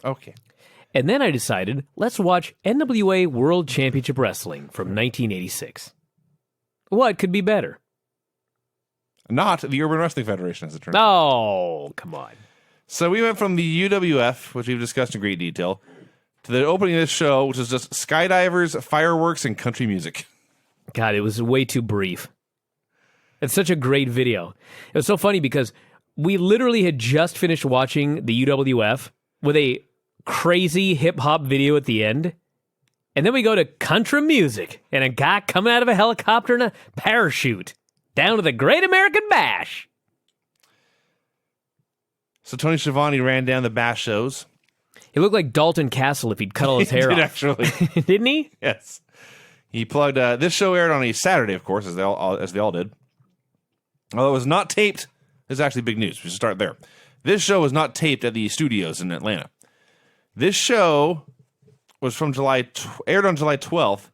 Okay. And then I decided, let's watch NWA World Championship Wrestling from 1986. What could be better? Not the Urban Wrestling Federation, as it turns out. Oh, come on. So we went from the UWF, which we've discussed in great detail, to the opening of this show, which is just skydivers, fireworks, and country music. God, it was way too brief. It's such a great video. It was so funny because we literally had just finished watching the UWF with a crazy hip-hop video at the end. And then we go to country music and a guy coming out of a helicopter in a parachute down to the Great American Bash. So Tony Schiavone ran down the Bash shows. He looked like Dalton Castle if he'd cut all his hair He did, off. actually. Didn't he? Yes. He plugged... this show aired on a Saturday, of course, as they all did. Although it was not taped... This is actually big news. We should start there. This show was not taped at the studios in Atlanta. This show was from aired on July 12th,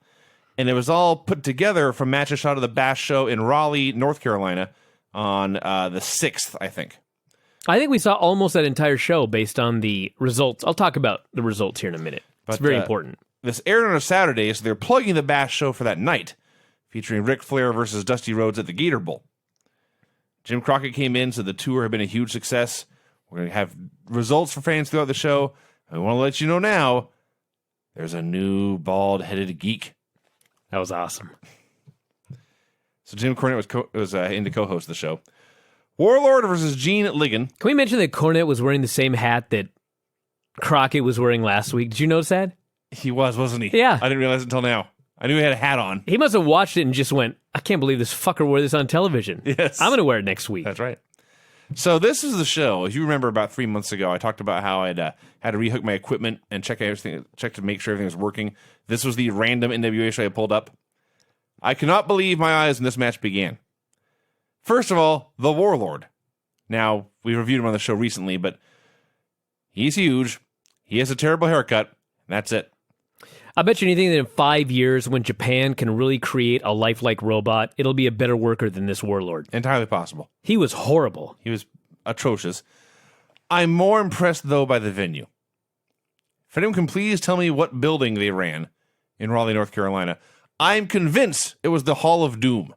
and it was all put together from matches shot of the Bash show in Raleigh, North Carolina on the 6th, I think. I think we saw almost that entire show based on the results. I'll talk about the results here in a minute. It's very important. This aired on a Saturday, so they're plugging the Bash show for that night, featuring Ric Flair versus Dusty Rhodes at the Gator Bowl. Jim Crockett came in, said the tour had been a huge success. We're going to have results for fans throughout the show. I want to let you know now, there's a new bald-headed geek. That was awesome. So Jim Cornette was in to co-host the show. Warlord versus Gene Ligon. Can we mention that Cornette was wearing the same hat that Crockett was wearing last week? Did you notice that? He was, wasn't he? Yeah. I didn't realize it until now. I knew he had a hat on. He must have watched it and just went, I can't believe this fucker wore this on television. Yes. I'm going to wear it next week. That's right. So this is the show. As you remember, about 3 months ago, I talked about how I'd had to rehook my equipment and check to make sure everything was working. This was the random NWA show I pulled up. I cannot believe my eyes when this match began. First of all, the Warlord. Now, we reviewed him on the show recently, but he's huge. He has a terrible haircut. And that's it. I bet you anything that in 5 years, when Japan can really create a lifelike robot, it'll be a better worker than this Warlord. Entirely possible. He was horrible. He was atrocious. I'm more impressed, though, by the venue. If anyone can please tell me what building they ran in Raleigh, North Carolina, I'm convinced it was the Hall of Doom.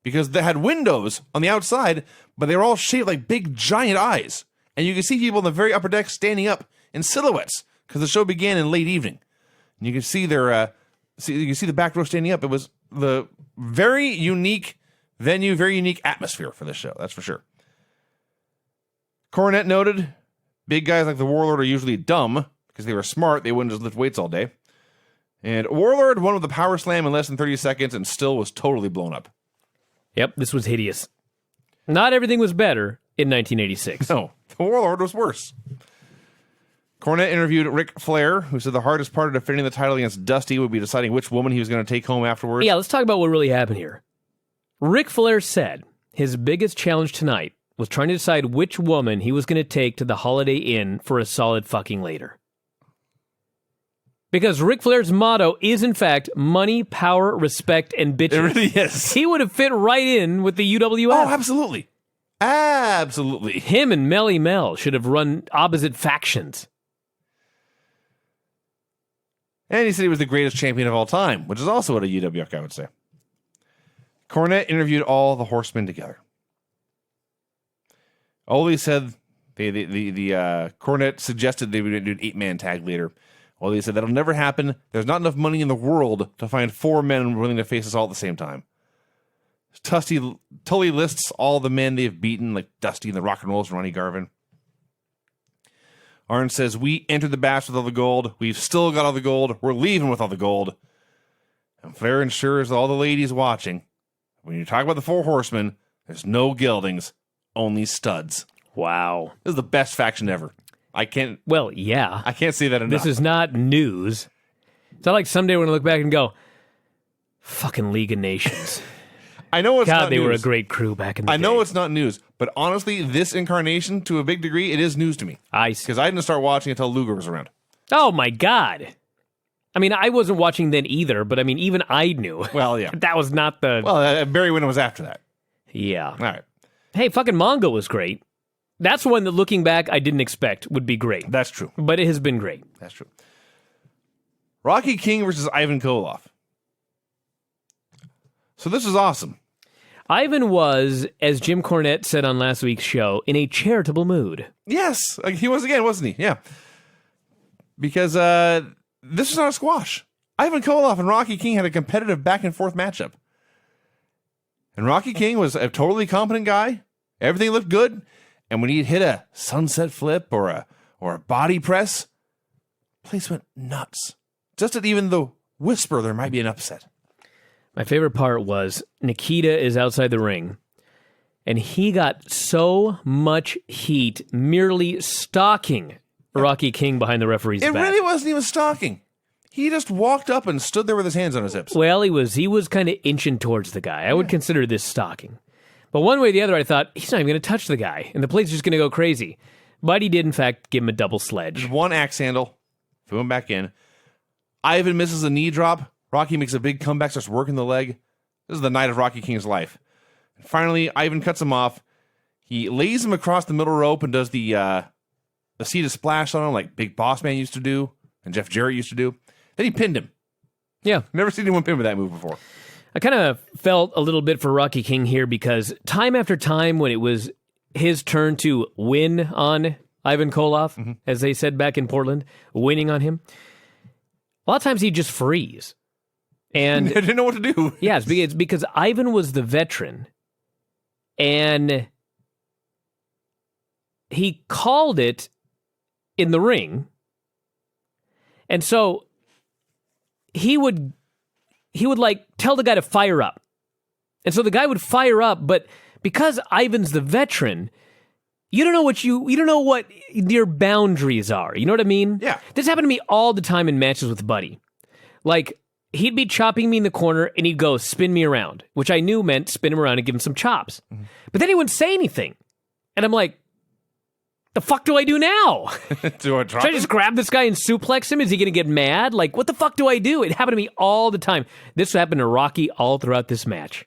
Because they had windows on the outside, but they were all shaped like big, giant eyes. And you could see people in the very upper deck standing up in silhouettes, because the show began in late evening. And you can see you can see the back row standing up. It was the very unique venue, very unique atmosphere for this show. That's for sure. Cornette noted, big guys like the Warlord are usually dumb because they were smart. They wouldn't just lift weights all day. And Warlord won with a power slam in less than 30 seconds and still was totally blown up. Yep, this was hideous. Not everything was better in 1986. No, the Warlord was worse. Cornette interviewed Ric Flair, who said the hardest part of defending the title against Dusty would be deciding which woman he was going to take home afterwards. Yeah, let's talk about what really happened here. Ric Flair said his biggest challenge tonight was trying to decide which woman he was going to take to the Holiday Inn for a solid fucking later. Because Ric Flair's motto is, in fact, money, power, respect, and bitches. It really is. He would have fit right in with the UWF. Oh, absolutely. Absolutely. Him and Melly Mel should have run opposite factions. And he said he was the greatest champion of all time, which is also what a UWF guy would say. Cornette interviewed all the horsemen together. Ole said Cornette suggested they would do an 8-man tag later. Ole said that'll never happen. There's not enough money in the world to find 4 men willing to face us all at the same time. Tully lists all the men they've beaten, like Dusty and the Rock and Rolls and Ronnie Garvin. Arn says, we entered the Bash with all the gold. We've still got all the gold. We're leaving with all the gold. And Flair ensures all the ladies watching, when you talk about the 4 horsemen, there's no geldings, only studs. Wow. This is the best faction ever. Well, yeah. I can't say that enough. This is not news. It's not like someday we're going to look back and go, fucking League of Nations. I know it's God, not they news. were a great crew back in the day. I know it's not news, but honestly, this incarnation, to a big degree, it is news to me. I see. Because I didn't start watching until Luger was around. Oh, my God. I mean, I wasn't watching then either, but I mean, even I knew. Well, yeah. That was not the... Well, Barry Windham was after that. Yeah. All right. Hey, fucking Mongo was great. That's one that, looking back, I didn't expect would be great. That's true. But it has been great. That's true. Rocky King versus Ivan Koloff. So this is awesome. Ivan was, as Jim Cornette said on last week's show, in a charitable mood. Yes, he was again, wasn't he? Yeah. Because this is not a squash. Ivan Koloff and Rocky King had a competitive back-and-forth matchup. And Rocky King was a totally competent guy. Everything looked good. And when he'd hit a sunset flip or a body press, place went nuts. Just at even the whisper there might be an upset. My favorite part was Nikita is outside the ring, and he got so much heat merely stalking Rocky King behind the referee's It back. really wasn't even stalking. He just walked up and stood there with his hands on his hips. Well, he was kind of inching towards the guy. I would consider this stalking. But one way or the other, I thought, he's not even going to touch the guy, and the plate's just going to go crazy. But he did, in fact, give him a double sledge. One axe handle, threw him back in. Ivan misses a knee drop. Rocky makes a big comeback, starts working the leg. This is the night of Rocky King's life. And finally, Ivan cuts him off. He lays him across the middle rope and does the seat of splash on him like Big Boss Man used to do and Jeff Jarrett used to do. Then he pinned him. Yeah. Never seen anyone pin with that move before. I kind of felt a little bit for Rocky King here because time after time when it was his turn to win on Ivan Koloff, as they said back in Portland, winning on him, a lot of times he'd just freeze. And I didn't know what to do. yeah, it's because Ivan was the veteran, and he called it in the ring, and so he would like tell the guy to fire up, and so the guy would fire up, but because Ivan's the veteran, you don't know what your boundaries are. You know what I mean? Yeah. This happened to me all the time in matches with Buddy, like. He'd be chopping me in the corner, and he'd go, spin me around, which I knew meant spin him around and give him some chops. But then he wouldn't say anything. And I'm like, the fuck do I do now? Do I drop Should I him? just grab this guy and suplex him? Is he going to get mad? Like, what the fuck do I do? It happened to me all the time. This happened to Rocky all throughout this match.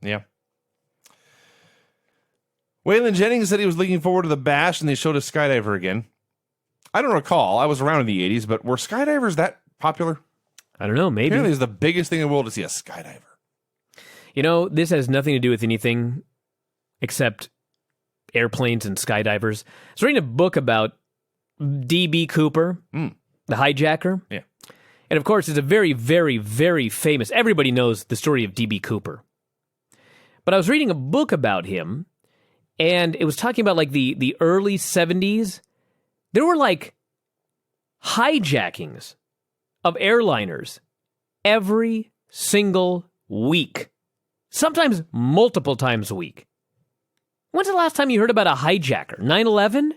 Yeah. Waylon Jennings said he was looking forward to the bash, and they showed a skydiver again. I don't recall. I was around in the 80s, but were skydivers that popular? I don't know, maybe. Apparently, it's the biggest thing in the world to see a skydiver. You know, this has nothing to do with anything except airplanes and skydivers. I was reading a book about D.B. Cooper, the hijacker. Yeah. And of course, it's a very, very, very famous, everybody knows the story of D.B. Cooper. But I was reading a book about him, and it was talking about like the early 70s. There were like hijackings of airliners every single week, sometimes multiple times a week. When's the last time you heard about a hijacker? 9/11?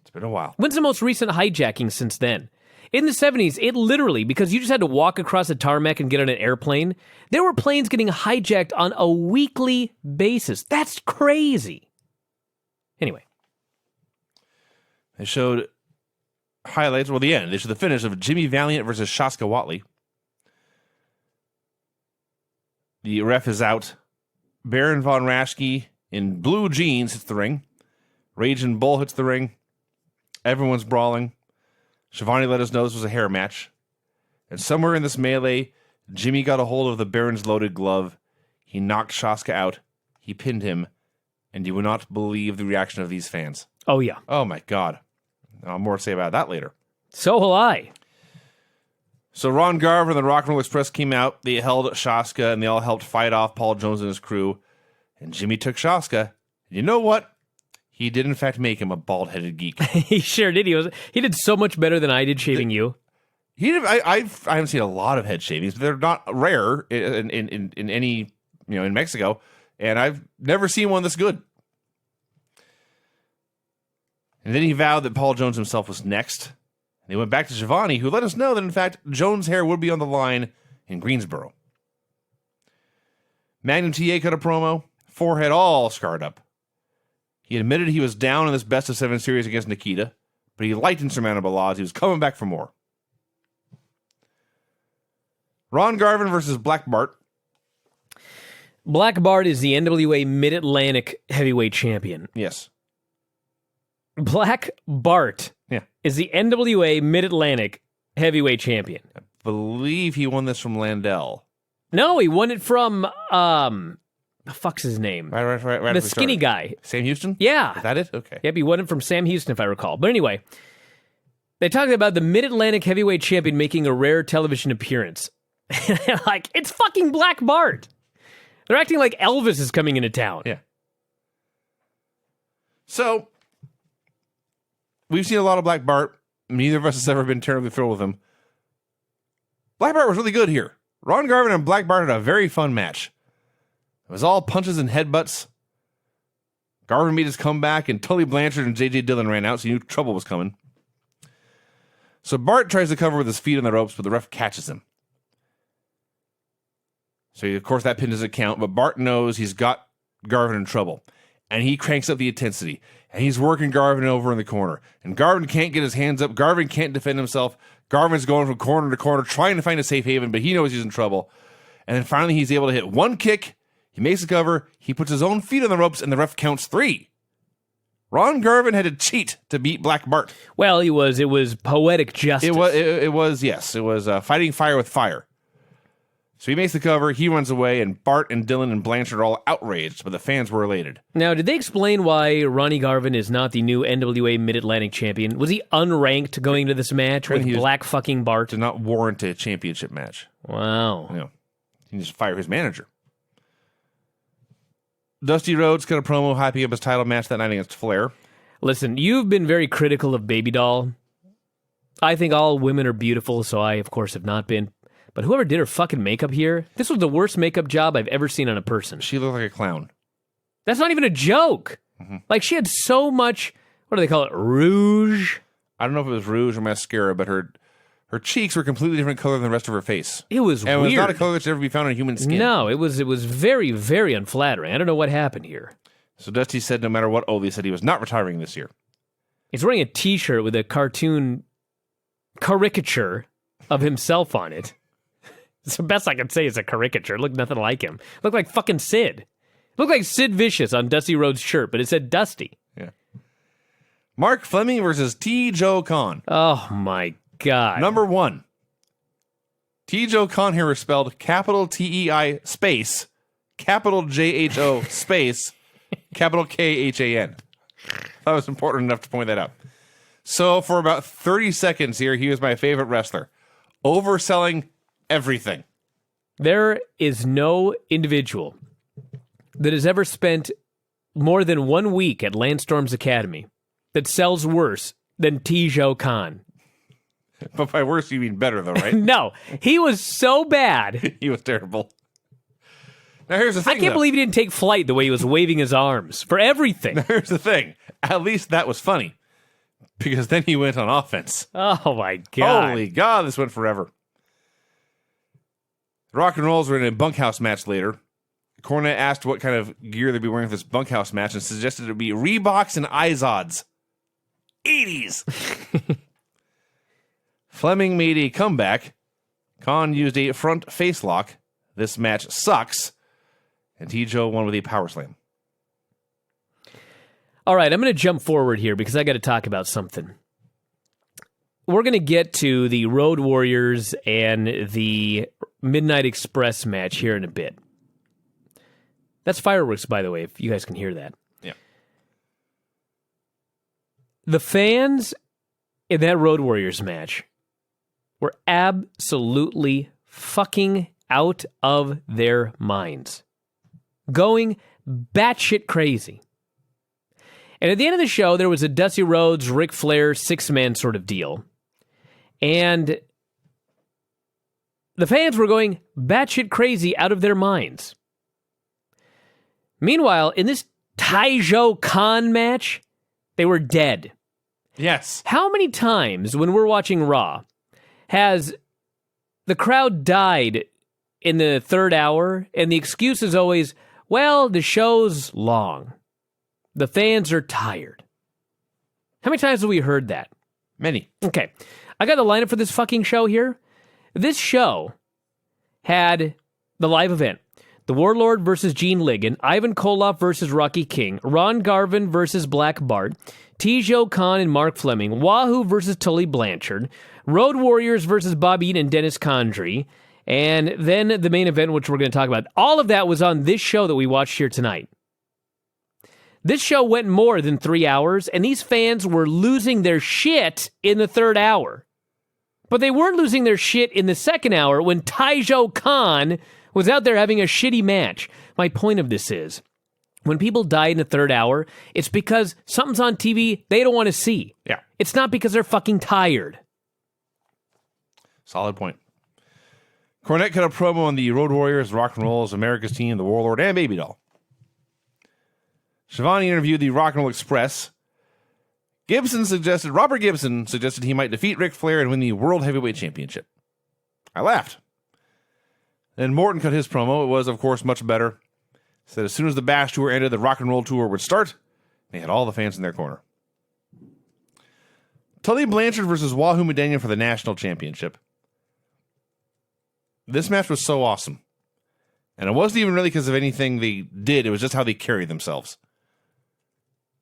It's been a while. When's the most recent hijacking since then? In the 70s, it literally, because you just had to walk across a tarmac and get on an airplane, there were planes getting hijacked on a weekly basis. That's crazy. Anyway. They showed highlights, well, the end. They showed the finish of Jimmy Valiant versus Shaska Watley. The ref is out. Baron Von Raschke in blue jeans hits the ring. Raging Bull hits the ring. Everyone's brawling. Shivani let us know this was a hair match. And somewhere in this melee, Jimmy got a hold of the Baron's loaded glove. He knocked Shaska out. He pinned him. And you will not believe the reaction of these fans. Oh, yeah. Oh, my God. I'll have more to say about that later. So will I. So Ron Garver and the Rock and Roll Express came out. They held Shaska, and they all helped fight off Paul Jones and his crew. And Jimmy took Shaska. You know what? He did, in fact, make him a bald-headed geek. He sure did. He did so much better than I did shaving you. I haven't seen a lot of head shavings, but they're not rare in any, in Mexico. And I've never seen one this good. And then he vowed that Paul Jones himself was next. And they went back to Giovanni, who let us know that, in fact, Jones' hair would be on the line in Greensboro. Magnum TA cut a promo, forehead all scarred up. He admitted he was down in this best-of-7 series against Nikita, but he liked Insurmountable Odds. He was coming back for more. Ron Garvin versus Black Bart. Black Bart is the NWA Mid-Atlantic heavyweight champion. Yes. Black Bart Yeah. is the NWA Mid-Atlantic Heavyweight Champion. Believe he won this from Landell. No, he won it from, the fuck's his name? Right. The skinny guy. Sam Houston? Yeah. Is that it? Okay. Yep, he won it from Sam Houston, if I recall. But anyway, they talked about the Mid-Atlantic Heavyweight Champion making a rare television appearance. Like, it's fucking Black Bart. They're acting like Elvis is coming into town. Yeah. So, we've seen a lot of Black Bart. Neither of us has ever been terribly thrilled with him. Black Bart was really good here. Ron Garvin and Black Bart had a very fun match. It was all punches and headbutts. Garvin made his comeback, and Tully Blanchard and J.J. Dillon ran out, so you knew trouble was coming. So Bart tries to cover with his feet on the ropes, but the ref catches him. So, of course, that pin doesn't count, but Bart knows he's got Garvin in trouble. And he cranks up the intensity. And he's working Garvin over in the corner. And Garvin can't get his hands up. Garvin can't defend himself. Garvin's going from corner to corner, trying to find a safe haven, but he knows he's in trouble. And then finally he's able to hit one kick. He makes a cover. He puts his own feet on the ropes, and the ref counts 3. Ron Garvin had to cheat to beat Black Bart. Well, it was poetic justice. It was fighting fire with fire. So he makes the cover, he runs away, and Bart and Dillon and Blanchard are all outraged, but the fans were elated. Now, did they explain why Ronnie Garvin is not the new NWA Mid-Atlantic Champion? Was he unranked going into this match with Black fucking Bart? Did not warrant a championship match. Wow. You know, he just fire his manager. Dusty Rhodes cut a promo hyping up his title match that night against Flair. Listen, you've been very critical of Baby Doll. I think all women are beautiful, so I, of course, have not been. But whoever did her fucking makeup here, this was the worst makeup job I've ever seen on a person. She looked like a clown. That's not even a joke. Mm-hmm. Like, she had so much, what do they call it, rouge? I don't know if it was rouge or mascara, but her cheeks were completely different color than the rest of her face. It was and weird. It was not a color that should ever be found on human skin. No, it was very, very unflattering. I don't know what happened here. So Dusty said no matter what Oldie said, he was not retiring this year. He's wearing a t-shirt with a cartoon caricature of himself on it. It's the best I can say is a caricature. It looked nothing like him. It looked like fucking Sid. It looked like Sid Vicious on Dusty Rhodes' shirt, but it said Dusty. Yeah. Mark Fleming versus T. Joe Khan. Oh, my God. Number 1. T. Joe Khan here is spelled capital T-E-I space, capital J-H-O space, capital K-H-A-N. That was important enough to point that out. So for about 30 seconds here, he was my favorite wrestler. Overselling everything. There is no individual that has ever spent more than 1 week at Landstorm's Academy that sells worse than T-Joe Khan. But by worse, you mean better, though, right? No, he was so bad. He was terrible. Now, here's the thing, I can't though. believe he didn't take flight the way he was waving his arms for everything. Here's the thing. At least that was funny. Because then he went on offense. Oh, my God. Holy God, this went forever. Rock and Rolls were in a bunkhouse match later. Cornette asked what kind of gear they'd be wearing for this bunkhouse match and suggested it would be Reeboks and Izods. 80s. Fleming made a comeback. Khan used a front face lock. This match sucks. And T-Joe won with a power slam. All right, I'm going to jump forward here because I got to talk about something. We're going to get to the Road Warriors and the Midnight Express match here in a bit. That's fireworks, by the way, if you guys can hear that. Yeah. The fans in that Road Warriors match were absolutely fucking out of their minds. Going batshit crazy. And at the end of the show, there was a Dusty Rhodes, Ric Flair, 6-man sort of deal. And the fans were going batshit crazy out of their minds. Meanwhile, in this T-Joe Khan match, they were dead. Yes. How many times when we're watching Raw has the crowd died in the third hour and the excuse is always, well, the show's long. The fans are tired. How many times have we heard that? Many. Okay. I got the lineup for this fucking show here. This show had the live event. The Warlord versus Gene Ligon, Ivan Koloff versus Rocky King, Ron Garvin versus Black Bart, Tijo Khan and Mark Fleming, Wahoo versus Tully Blanchard, Road Warriors versus Bob Eaton and Dennis Condrey, and then the main event, which we're going to talk about. All of that was on this show that we watched here tonight. This show went more than 3 hours, and these fans were losing their shit in the third hour. But they weren't losing their shit in the second hour when Tijo Khan was out there having a shitty match. My point of this is, when people die in the third hour, it's because something's on TV they don't want to see. Yeah. It's not because they're fucking tired. Solid point. Cornette cut a promo on the Road Warriors, Rock and Roll as America's Team, the Warlord, and Baby Doll. Shivani interviewed the Rock and Roll Express. Robert Gibson suggested he might defeat Ric Flair and win the World Heavyweight Championship. I laughed. Then Morton cut his promo. It was, of course, much better. Said as soon as the Bash Tour ended, the Rock and Roll Tour would start. They had all the fans in their corner. Tully Blanchard versus Wahoo McDaniel for the National Championship. This match was so awesome. And it wasn't even really because of anything they did. It was just how they carried themselves.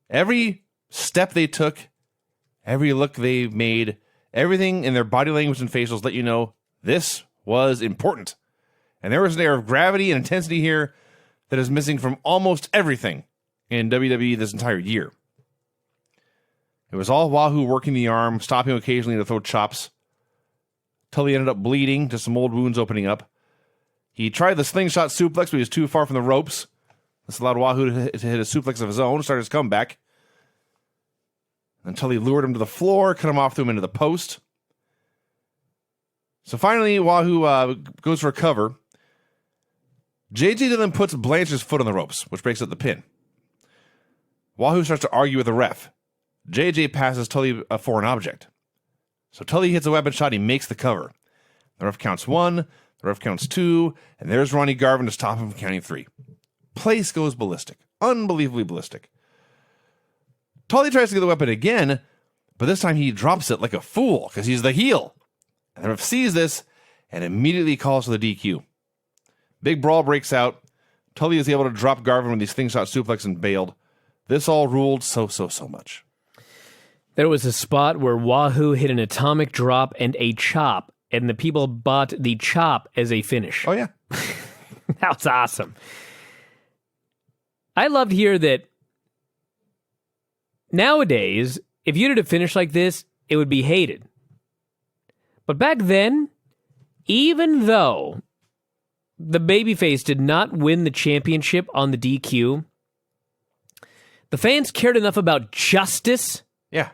Every step they took, every look they made, everything in their body language and facials let you know this was important. And there was an air of gravity and intensity here that is missing from almost everything in WWE this entire year. It was all Wahoo working the arm, stopping occasionally to throw chops. Tully ended up bleeding, just some old wounds opening up. He tried the slingshot suplex, but he was too far from the ropes. This allowed Wahoo to hit a suplex of his own, started his comeback. Until he lured him to the floor, cut him off, threw him into the post. So finally, Wahoo goes for a cover. JJ Dillon puts Blanchard's foot on the ropes, which breaks up the pin. Wahoo starts to argue with the ref. JJ passes Tully a foreign object. So Tully hits a weapon shot, he makes the cover. The ref counts 1, the ref counts 2, and there's Ronnie Garvin to stop him from counting 3. Place goes ballistic. Unbelievably ballistic. Tully tries to get the weapon again, but this time he drops it like a fool because he's the heel. And the ref sees this and immediately calls for the DQ. Big brawl breaks out. Tully is able to drop Garvin with these slingshot suplex and bailed. This all ruled so much. There was a spot where Wahoo hit an atomic drop and a chop, and the people bought the chop as a finish. Oh, yeah. That was awesome. I loved here that nowadays, if you did a finish like this, it would be hated. But back then, even though the babyface did not win the championship on the DQ, the fans cared enough about justice Yeah.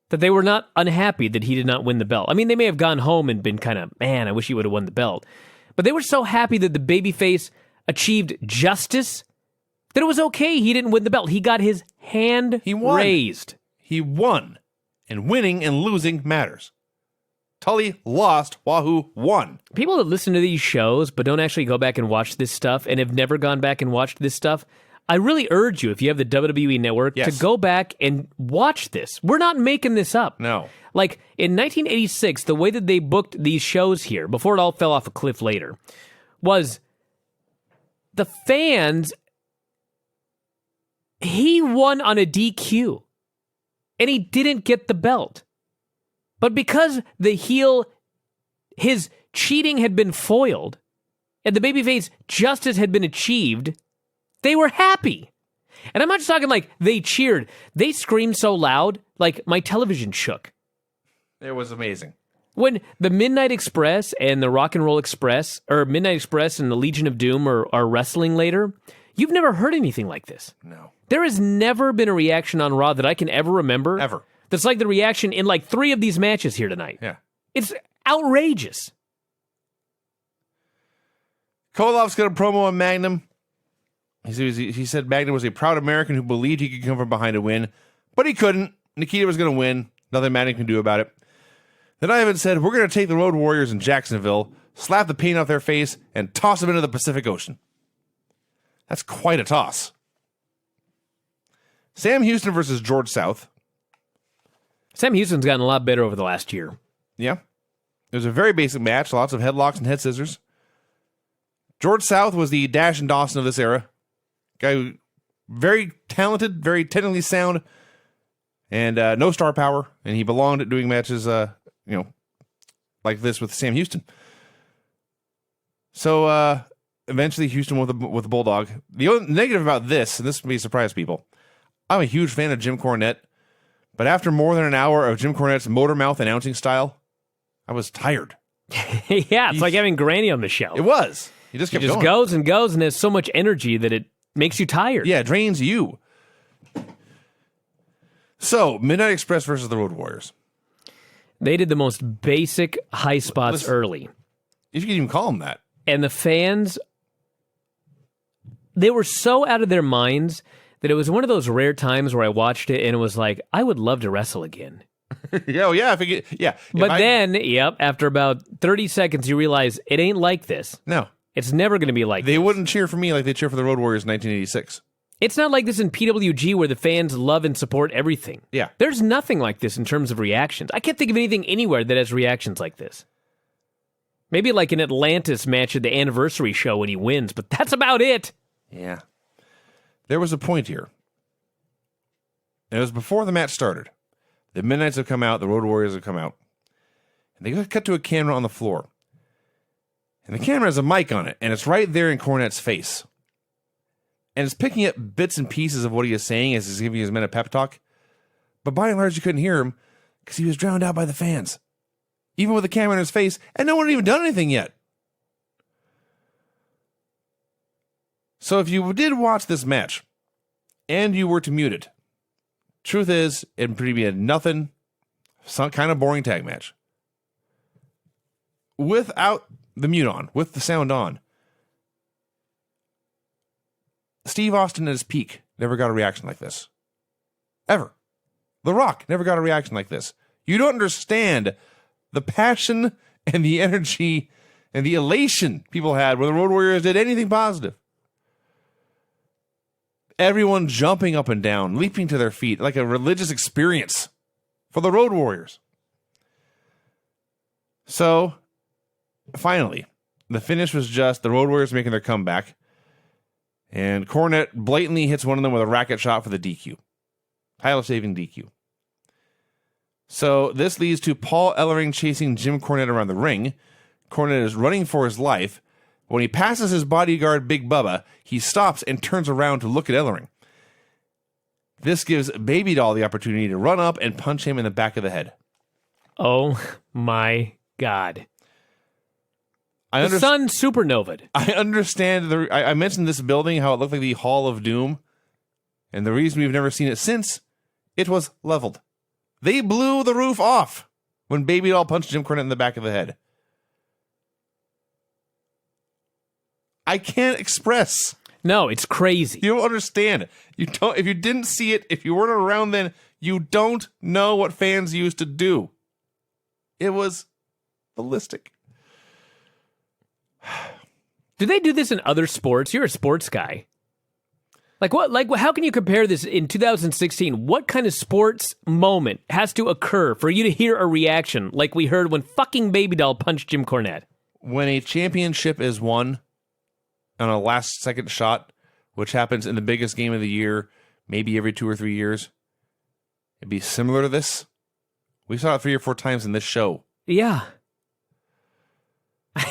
that they were not unhappy that he did not win the belt. I mean, they may have gone home and been kind of, man, I wish he would have won the belt. But they were so happy that the babyface achieved justice that it was okay he didn't win the belt. He got his hand raised. He won. And winning and losing matters. Tully lost, Wahoo won. People that listen to these shows but don't actually go back and watch this stuff and have never gone back and watched this stuff, I really urge you, if you have the WWE Network, to go back and watch this. We're not making this up. No. Like, in 1986, the way that they booked these shows here, before it all fell off a cliff later, was the fans, he won on a DQ, and he didn't get the belt. But because the heel, his cheating had been foiled, and the babyface justice had been achieved, they were happy. And I'm not just talking like they cheered. They screamed so loud, like my television shook. It was amazing. When the Midnight Express and the Rock and Roll Express, or Midnight Express and the Legion of Doom are wrestling later, you've never heard anything like this. No. There has never been a reaction on Raw that I can ever remember. Ever. That's like the reaction in like 3 of these matches here tonight. Yeah. It's outrageous. Koloff's got a promo on Magnum. He said Magnum was a proud American who believed he could come from behind to win, but he couldn't. Nikita was going to win. Nothing Magnum can do about it. Then Ivan said, we're going to take the Road Warriors in Jacksonville, slap the paint off their face, and toss them into the Pacific Ocean. That's quite a toss. Sam Houston versus George South. Sam Houston's gotten a lot better over the last year. Yeah. It was a very basic match, lots of headlocks and head scissors. George South was the Dash and Dawson of this era. Guy who very talented, very technically sound, and no star power. And he belonged at doing matches, like this with Sam Houston. So eventually Houston with the Bulldog. The only negative about this, and this may surprise people, I'm a huge fan of Jim Cornette, but after more than an hour of Jim Cornette's motor mouth announcing style, I was tired. Yeah, it's like having Granny on the show. It was. He just kept going. Goes and goes and has so much energy that it makes you tired. Yeah, it drains you. So, Midnight Express versus the Road Warriors. They did the most basic high spots early. If you can even call them that. And the fans, they were so out of their minds that it was one of those rare times where I watched it and it was like, I would love to wrestle again. Yeah. But then, after about 30 seconds, you realize it ain't like this. No. It's never going to be like They this. wouldn't cheer for me like they cheer for the Road Warriors in 1986. It's not like this in PWG where the fans love and support everything. Yeah. There's nothing like this in terms of reactions. I can't think of anything anywhere that has reactions like this. Maybe like an Atlantis match at the anniversary show when he wins, but that's about it. Yeah. There was a point here. And it was before the match started. The Midnights have come out, the Road Warriors have come out. And they cut to a camera on the floor. And the camera has a mic on it, and it's right there in Cornette's face. And it's picking up bits and pieces of what he is saying as he's giving his men a pep talk. But by and large, you couldn't hear him because he was drowned out by the fans. Even with the camera in his face, and no one had even done anything yet. So if you did watch this match, and you were to mute it, truth is, it'd pretty be a nothing, some kind of boring tag match. Without the mute on, with the sound on. Steve Austin at his peak never got a reaction like this. Ever. The Rock never got a reaction like this. You don't understand the passion and the energy and the elation people had when the Road Warriors did anything positive. Everyone jumping up and down, leaping to their feet like a religious experience for the Road Warriors. So, finally, the finish was just the Road Warriors making their comeback. And Cornette blatantly hits one of them with a racket shot for the DQ. Title-saving DQ. So this leads to Paul Ellering chasing Jim Cornette around the ring. Cornette is running for his life. When he passes his bodyguard, Big Bubba, he stops and turns around to look at Ellering. This gives Baby Doll the opportunity to run up and punch him in the back of the head. Oh my God. The sun supernovaed. I understand. I mentioned this building, how it looked like the Hall of Doom. And the reason we've never seen it since, it was leveled. They blew the roof off when Baby Doll punched Jim Cornette in the back of the head. I can't express. No, it's crazy. You don't understand. You don't. If you didn't see it, if you weren't around then, you don't know what fans used to do. It was ballistic. Do they do this in other sports? You're a sports guy. Like what? Like how can you compare this in 2016? What kind of sports moment has to occur for you to hear a reaction like we heard when fucking Baby Doll punched Jim Cornette? When a championship is won on a last-second shot, which happens in the biggest game of the year, maybe every 2 or 3 years, it'd be similar to this. We saw it 3 or 4 times in this show. Yeah.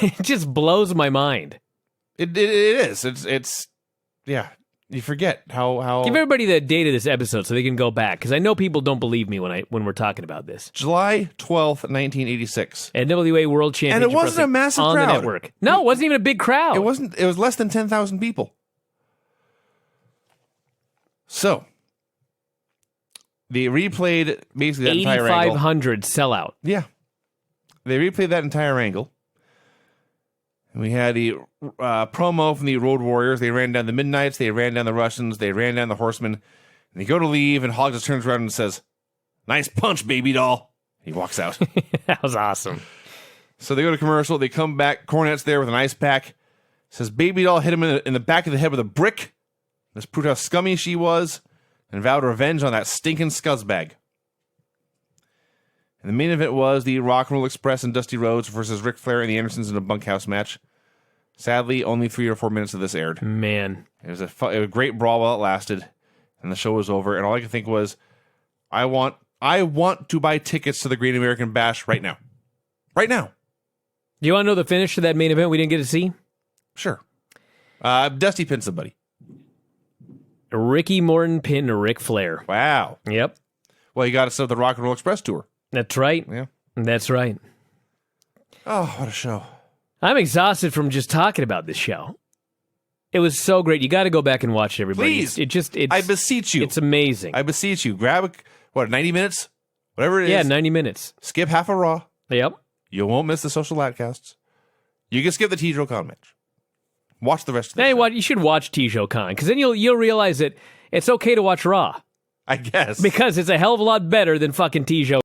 It just blows my mind. It is. It's yeah. You forget how Give everybody the date of this episode so they can go back, because I know people don't believe me when we're talking about this. July 12th, 1986. NWA World Championship. And it wasn't a massive on crowd. the network. No, it wasn't even a big crowd. It wasn't. It was less than 10,000 people. So they replayed basically that entire angle. 8,500 sellout. Yeah, they replayed that entire angle. And we had the promo from the Road Warriors. They ran down the Midnights. They ran down the Russians. They ran down the Horsemen. And they go to leave, and Hawk just turns around and says, "Nice punch, Baby Doll." He walks out. That was awesome. So they go to commercial. They come back. Cornette's there with an ice pack. Says Baby Doll hit him in the back of the head with a brick. This proved how scummy she was and vowed revenge on that stinking scuzzbag. And the main event was the Rock and Roll Express and Dusty Rhodes versus Ric Flair and the Andersons in a bunkhouse match. Sadly, only 3 or 4 minutes of this aired. Man. It was a great brawl while it lasted, and the show was over. And all I could think was, I want to buy tickets to the Great American Bash right now. Right now. Do you want to know the finish to that main event we didn't get to see? Sure. Dusty pinned somebody. Ricky Morton pinned Ric Flair. Wow. Yep. Well, you got to start the Rock and Roll Express tour. That's right. Yeah. That's right. Oh, what a show. I'm exhausted from just talking about this show. It was so great. You got to go back and watch it, everybody. Please. It's I beseech you. It's amazing. I beseech you. Grab, 90 minutes? Whatever it is. Yeah, 90 minutes. Skip half a Raw. Yep. You won't miss the social outcasts. You can skip the T-Joe Con match. Watch the rest of the Hey, show. what you should watch Tijo Khan, because then you'll realize that it's okay to watch Raw. I guess. Because it's a hell of a lot better than fucking Tijo